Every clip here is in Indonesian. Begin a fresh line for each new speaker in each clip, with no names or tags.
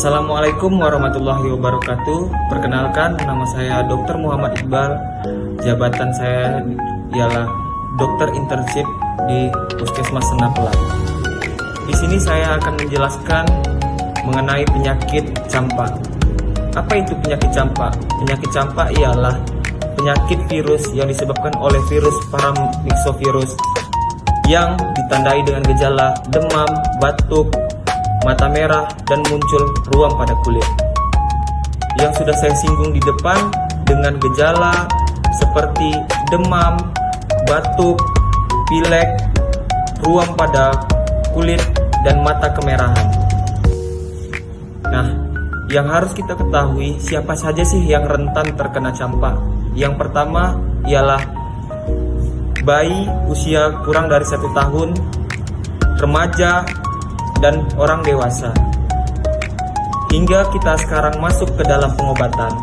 Assalamualaikum warahmatullahi wabarakatuh. Perkenalkan, nama saya Dr. Muhammad Iqbal. Jabatan saya ialah dokter internship di Puskesmas Senapelan. Di sini saya akan menjelaskan mengenai penyakit campak. Apa itu penyakit campak? Penyakit campak ialah penyakit virus yang disebabkan oleh virus paramyxovirus yang ditandai dengan gejala demam, batuk, mata merah, dan muncul ruam pada kulit. Yang sudah saya singgung di depan dengan gejala seperti demam, batuk, pilek, ruam pada kulit, dan mata kemerahan. Nah, yang harus kita ketahui, siapa saja sih yang rentan terkena campak? Yang pertama ialah bayi usia kurang dari 1 tahun, remaja, dan orang dewasa. Hingga kita sekarang masuk ke dalam pengobatan.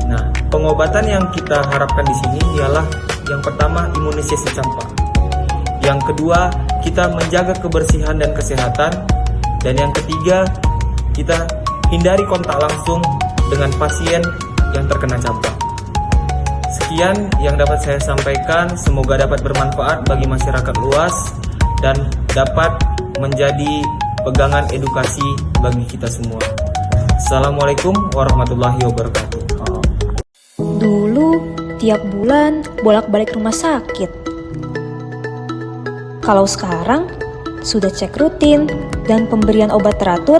Nah, pengobatan yang kita harapkan di sini ialah yang pertama imunisasi campak. Yang kedua, kita menjaga kebersihan dan kesehatan. Dan yang ketiga, kita hindari kontak langsung dengan pasien yang terkena campak. Sekian yang dapat saya sampaikan, semoga dapat bermanfaat bagi masyarakat luas dan dapat menjadi pegangan edukasi bagi kita semua. Assalamualaikum warahmatullahi wabarakatuh.
Dulu tiap bulan bolak-balik rumah sakit. Kalau sekarang sudah cek rutin dan pemberian obat teratur,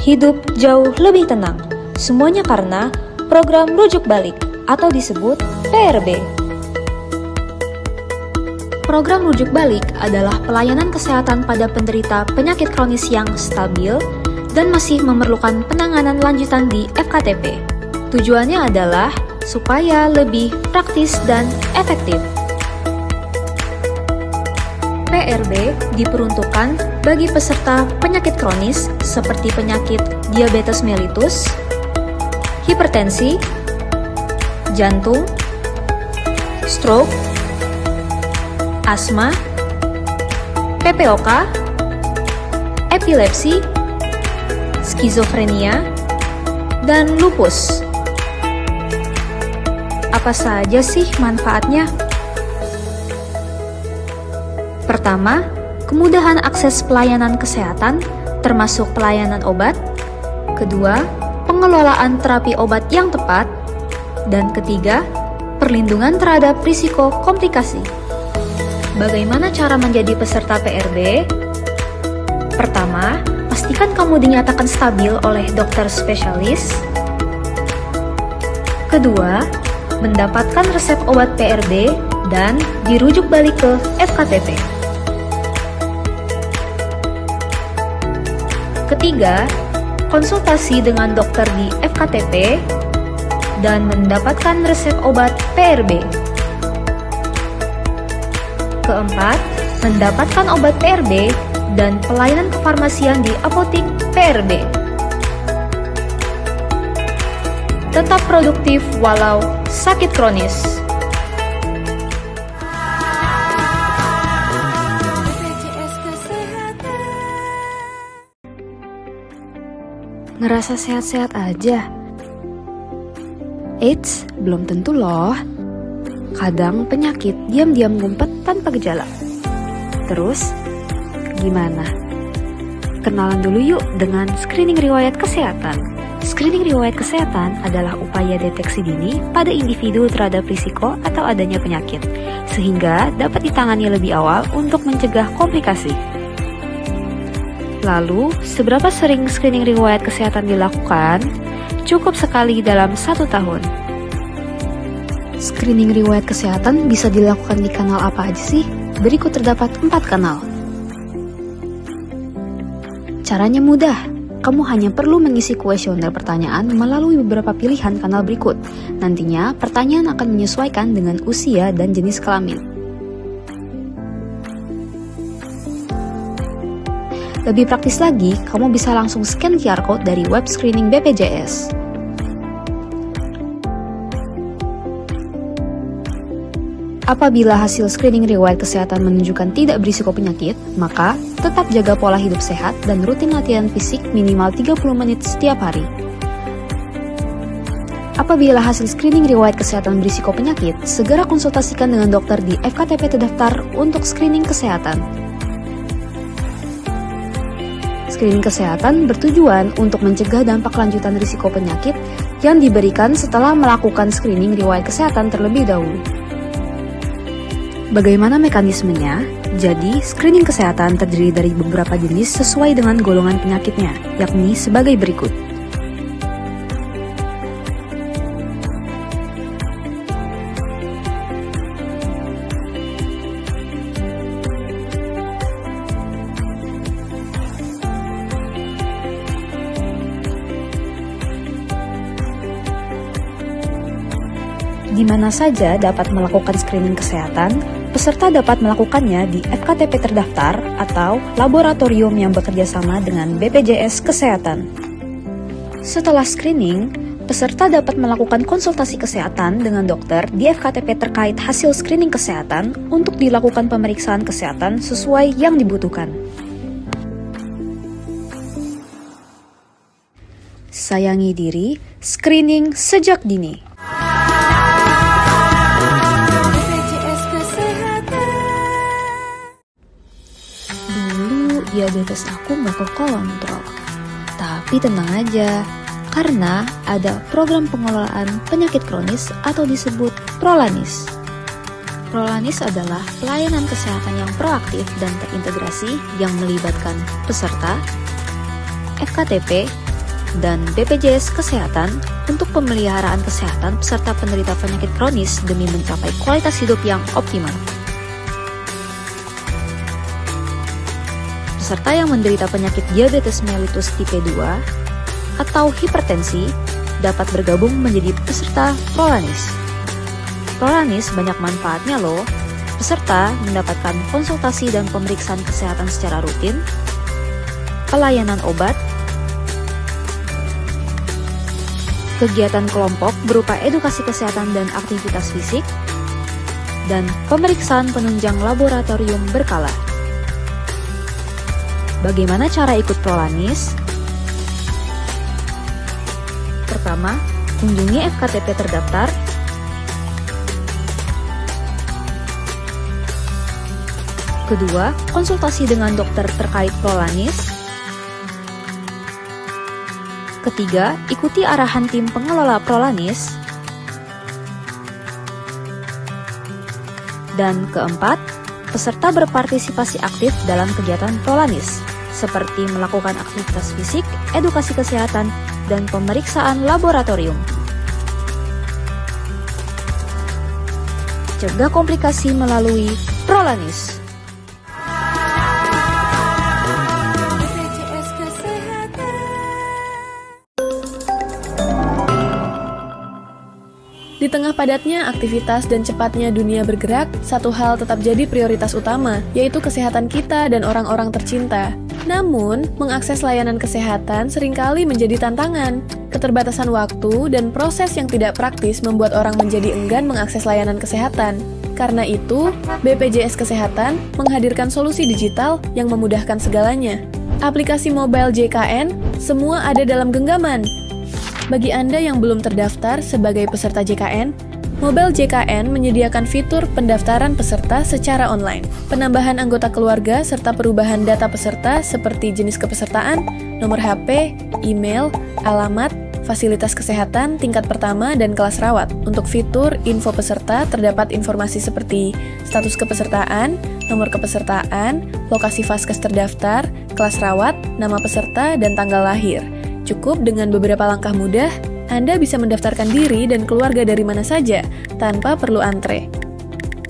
hidup jauh lebih tenang. Semuanya karena program rujuk balik atau disebut PRB. Program rujuk balik adalah pelayanan kesehatan pada penderita penyakit kronis yang stabil dan masih memerlukan penanganan lanjutan di FKTP. Tujuannya adalah supaya lebih praktis dan efektif. PRB diperuntukkan bagi peserta penyakit kronis seperti penyakit diabetes mellitus, hipertensi, jantung, stroke, asma, PPOK, epilepsi, skizofrenia, dan lupus. Apa saja sih manfaatnya? Pertama, kemudahan akses pelayanan kesehatan, termasuk pelayanan obat. Kedua, pengelolaan terapi obat yang tepat. Dan ketiga, perlindungan terhadap risiko komplikasi. Bagaimana cara menjadi peserta PRB? Pertama, pastikan kamu dinyatakan stabil oleh dokter spesialis. Kedua, mendapatkan resep obat PRB dan dirujuk balik ke FKTP. Ketiga, konsultasi dengan dokter di FKTP dan mendapatkan resep obat PRB. Keempat, mendapatkan obat PRB dan pelayanan kefarmasian di apotik PRB. Tetap produktif walau sakit kronis.
Ngerasa sehat-sehat aja? Eits, belum tentu loh. Kadang penyakit diam-diam ngumpet tanpa gejala. Terus, gimana? Kenalan dulu yuk dengan screening riwayat kesehatan. Screening riwayat kesehatan adalah upaya deteksi dini pada individu terhadap risiko atau adanya penyakit, sehingga dapat ditangani lebih awal untuk mencegah komplikasi. Lalu, seberapa sering screening riwayat kesehatan dilakukan? Cukup sekali dalam 1 tahun. Screening riwayat kesehatan bisa dilakukan di kanal apa aja sih? Berikut terdapat 4 kanal. Caranya mudah. Kamu hanya perlu mengisi kuesioner pertanyaan melalui beberapa pilihan kanal berikut. Nantinya, pertanyaan akan menyesuaikan dengan usia dan jenis kelamin. Lebih praktis lagi, kamu bisa langsung scan QR Code dari web screening BPJS. Apabila hasil screening riwayat kesehatan menunjukkan tidak berisiko penyakit, maka
tetap jaga pola hidup sehat dan rutin latihan fisik minimal 30 menit setiap hari. Apabila hasil screening riwayat kesehatan berisiko penyakit, segera konsultasikan dengan dokter di FKTP terdaftar untuk screening kesehatan. Screening kesehatan bertujuan untuk mencegah dampak lanjutan risiko penyakit yang diberikan setelah melakukan screening riwayat kesehatan terlebih dahulu. Bagaimana mekanismenya? Jadi, screening kesehatan terdiri dari beberapa jenis sesuai dengan golongan penyakitnya, yakni sebagai berikut. Di mana saja dapat melakukan screening kesehatan? Peserta dapat melakukannya di FKTP terdaftar atau laboratorium yang bekerja sama dengan BPJS Kesehatan. Setelah screening, peserta dapat melakukan konsultasi kesehatan dengan dokter di FKTP terkait hasil screening kesehatan untuk dilakukan pemeriksaan kesehatan sesuai yang dibutuhkan. Sayangi diri, screening sejak dini. Diabetes aku nggak kekontrol. Tapi tenang aja, karena ada program pengelolaan penyakit kronis atau disebut Prolanis. Prolanis adalah pelayanan kesehatan yang proaktif dan terintegrasi yang melibatkan peserta, FKTP, dan BPJS Kesehatan untuk pemeliharaan kesehatan peserta penderita penyakit kronis demi mencapai kualitas hidup yang optimal. Peserta yang menderita penyakit diabetes mellitus tipe 2 atau hipertensi dapat bergabung menjadi peserta Prolanis. Prolanis banyak manfaatnya loh. Peserta mendapatkan konsultasi dan pemeriksaan kesehatan secara rutin, pelayanan obat, kegiatan kelompok berupa edukasi kesehatan dan aktivitas fisik, dan pemeriksaan penunjang laboratorium berkala. Bagaimana cara ikut Prolanis? Pertama, kunjungi FKTP terdaftar. Kedua, konsultasi dengan dokter terkait Prolanis. Ketiga, ikuti arahan tim pengelola Prolanis. Dan keempat, peserta berpartisipasi aktif dalam kegiatan Prolanis, seperti melakukan aktivitas fisik, edukasi kesehatan, dan pemeriksaan laboratorium. Cegah komplikasi melalui Prolanis.
Di tengah padatnya aktivitas dan cepatnya dunia bergerak, satu hal tetap jadi prioritas utama, yaitu kesehatan kita dan orang-orang tercinta. Namun, mengakses layanan kesehatan seringkali menjadi tantangan. Keterbatasan waktu dan proses yang tidak praktis membuat orang menjadi enggan mengakses layanan kesehatan. Karena itu, BPJS Kesehatan menghadirkan solusi digital yang memudahkan segalanya. Aplikasi mobile JKN, semua ada dalam genggaman. Bagi Anda yang belum terdaftar sebagai peserta JKN, Mobile JKN menyediakan fitur pendaftaran peserta secara online, penambahan anggota keluarga serta perubahan data peserta seperti jenis kepesertaan, nomor HP, email, alamat, fasilitas kesehatan tingkat pertama dan kelas rawat. Untuk fitur info peserta terdapat informasi seperti status kepesertaan, nomor kepesertaan, lokasi vaskes terdaftar, kelas rawat, nama peserta, dan tanggal lahir. Cukup dengan beberapa langkah mudah, Anda bisa mendaftarkan diri dan keluarga dari mana saja, tanpa perlu antre.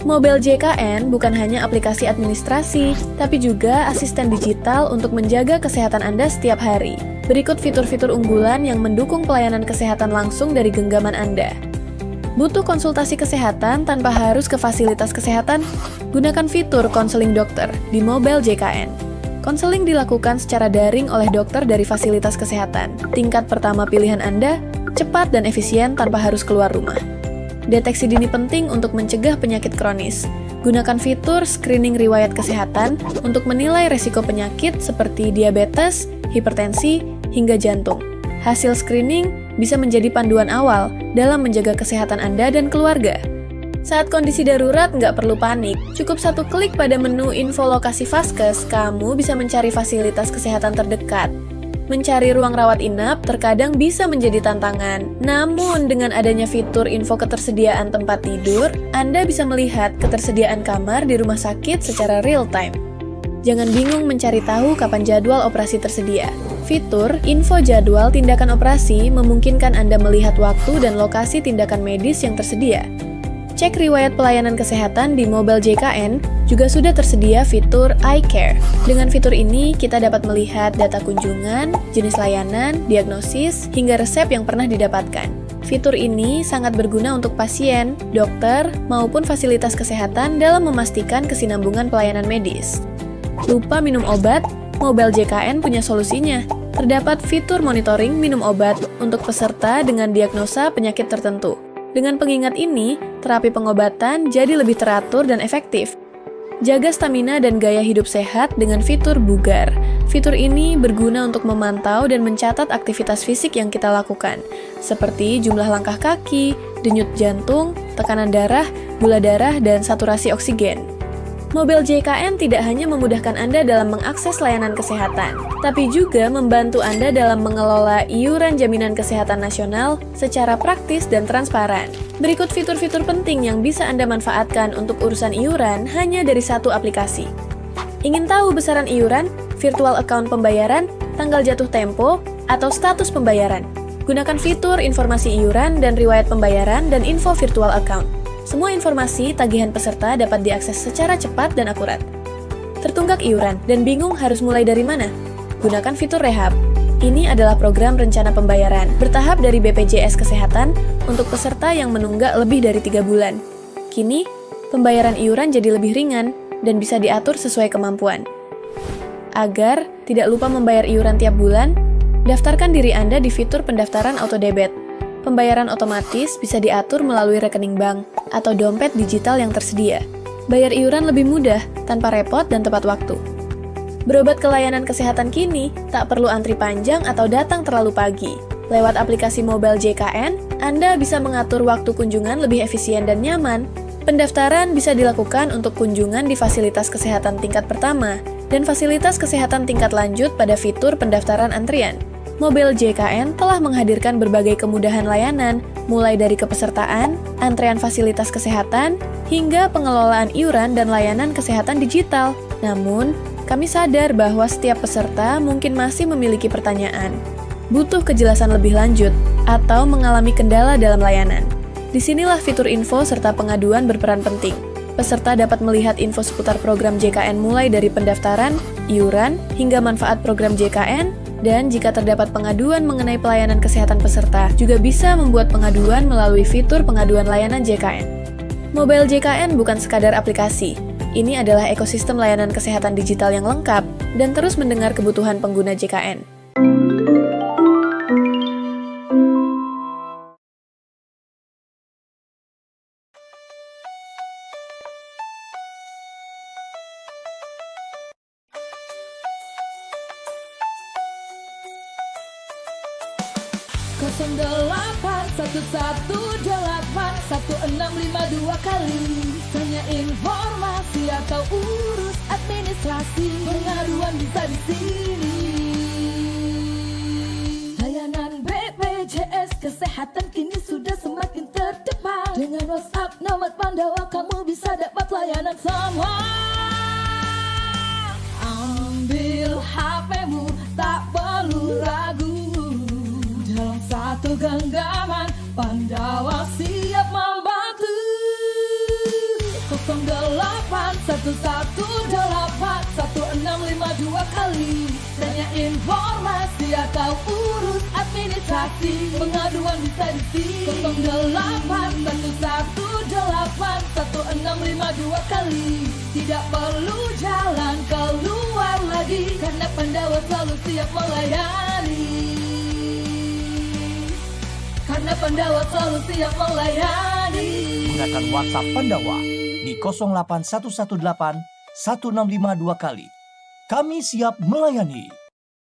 Mobile JKN bukan hanya aplikasi administrasi, tapi juga asisten digital untuk menjaga kesehatan Anda setiap hari. Berikut fitur-fitur unggulan yang mendukung pelayanan kesehatan langsung dari genggaman Anda. Butuh konsultasi kesehatan tanpa harus ke fasilitas kesehatan? Gunakan fitur konseling dokter di Mobile JKN. Konseling dilakukan secara daring oleh dokter dari fasilitas kesehatan. Tingkat pertama pilihan Anda, cepat dan efisien tanpa harus keluar rumah. Deteksi dini penting untuk mencegah penyakit kronis. Gunakan fitur screening riwayat kesehatan untuk menilai resiko penyakit seperti diabetes, hipertensi, hingga jantung. Hasil screening bisa menjadi panduan awal dalam menjaga kesehatan Anda dan keluarga. Saat kondisi darurat, nggak perlu panik. Cukup satu klik pada menu info lokasi Vaskes, kamu bisa mencari fasilitas kesehatan terdekat. Mencari ruang rawat inap terkadang bisa menjadi tantangan. Namun, dengan adanya fitur info ketersediaan tempat tidur, Anda bisa melihat ketersediaan kamar di rumah sakit secara real-time. Jangan bingung mencari tahu kapan jadwal operasi tersedia. Fitur info jadwal tindakan operasi memungkinkan Anda melihat waktu dan lokasi tindakan medis yang tersedia. Cek riwayat pelayanan kesehatan di Mobile JKN, juga sudah tersedia fitur iCare. Dengan fitur ini, kita dapat melihat data kunjungan, jenis layanan, diagnosis, hingga resep yang pernah didapatkan. Fitur ini sangat berguna untuk pasien, dokter, maupun fasilitas kesehatan dalam memastikan kesinambungan pelayanan medis. Lupa minum obat? Mobile JKN punya solusinya. Terdapat fitur monitoring minum obat untuk peserta dengan diagnosa penyakit tertentu. Dengan pengingat ini, terapi pengobatan jadi lebih teratur dan efektif. Jaga stamina dan gaya hidup sehat dengan fitur bugar. Fitur ini berguna untuk memantau dan mencatat aktivitas fisik yang kita lakukan, seperti jumlah langkah kaki, denyut jantung, tekanan darah, gula darah, dan saturasi oksigen. Mobile JKN tidak hanya memudahkan Anda dalam mengakses layanan kesehatan, tapi juga membantu Anda dalam mengelola iuran jaminan kesehatan nasional secara praktis dan transparan. Berikut fitur-fitur penting yang bisa Anda manfaatkan untuk urusan iuran hanya dari satu aplikasi. Ingin tahu besaran iuran, virtual account pembayaran, tanggal jatuh tempo, atau status pembayaran? Gunakan fitur informasi iuran dan riwayat pembayaran dan info virtual account. Semua informasi tagihan peserta dapat diakses secara cepat dan akurat. Tertunggak iuran dan bingung harus mulai dari mana? Gunakan fitur Rehab. Ini adalah program rencana pembayaran bertahap dari BPJS Kesehatan untuk peserta yang menunggak lebih dari 3 bulan. Kini, pembayaran iuran jadi lebih ringan dan bisa diatur sesuai kemampuan. Agar tidak lupa membayar iuran tiap bulan, daftarkan diri Anda di fitur pendaftaran autodebit. Pembayaran otomatis bisa diatur melalui rekening bank atau dompet digital yang tersedia. Bayar iuran lebih mudah, tanpa repot dan tepat waktu. Berobat ke layanan kesehatan kini, tak perlu antri panjang atau datang terlalu pagi. Lewat aplikasi Mobile JKN, Anda bisa mengatur waktu kunjungan lebih efisien dan nyaman. Pendaftaran bisa dilakukan untuk kunjungan di fasilitas kesehatan tingkat pertama dan fasilitas kesehatan tingkat lanjut pada fitur pendaftaran antrian. Mobile JKN telah menghadirkan berbagai kemudahan layanan, mulai dari kepesertaan, antrean fasilitas kesehatan, hingga pengelolaan iuran dan layanan kesehatan digital. Namun, kami sadar bahwa setiap peserta mungkin masih memiliki pertanyaan, butuh kejelasan lebih lanjut, atau mengalami kendala dalam layanan. Disinilah fitur info serta pengaduan berperan penting. Peserta dapat melihat info seputar program JKN mulai dari pendaftaran, iuran, hingga manfaat program JKN, dan jika terdapat pengaduan mengenai pelayanan kesehatan peserta, juga bisa membuat pengaduan melalui fitur pengaduan layanan JKN. Mobile JKN bukan sekadar aplikasi. Ini adalah ekosistem layanan kesehatan digital yang lengkap dan terus mendengar kebutuhan pengguna JKN.
Kosong 811181652 kali. Tanya informasi atau urus administrasi, pengaduan bisa di sini. Layanan BPJS Kesehatan kini sudah semakin terdepan. Dengan WhatsApp Nomad Pandawa kamu bisa dapat layanan semua. Ambil HP-mu, tak perlu ragu. Dalam satu genggaman, Pandawa siap membantu. 0811181652 kali. Tanya informasi atau urus administrasi, pengaduan bisa di sini. 0811181652 kali. Tidak perlu jalan keluar lagi, karena Pandawa selalu siap melayani. Karena Pandawa selalu siap melayani.
Gunakan WhatsApp Pandawa di 08118 1652 kali. Kami siap melayani.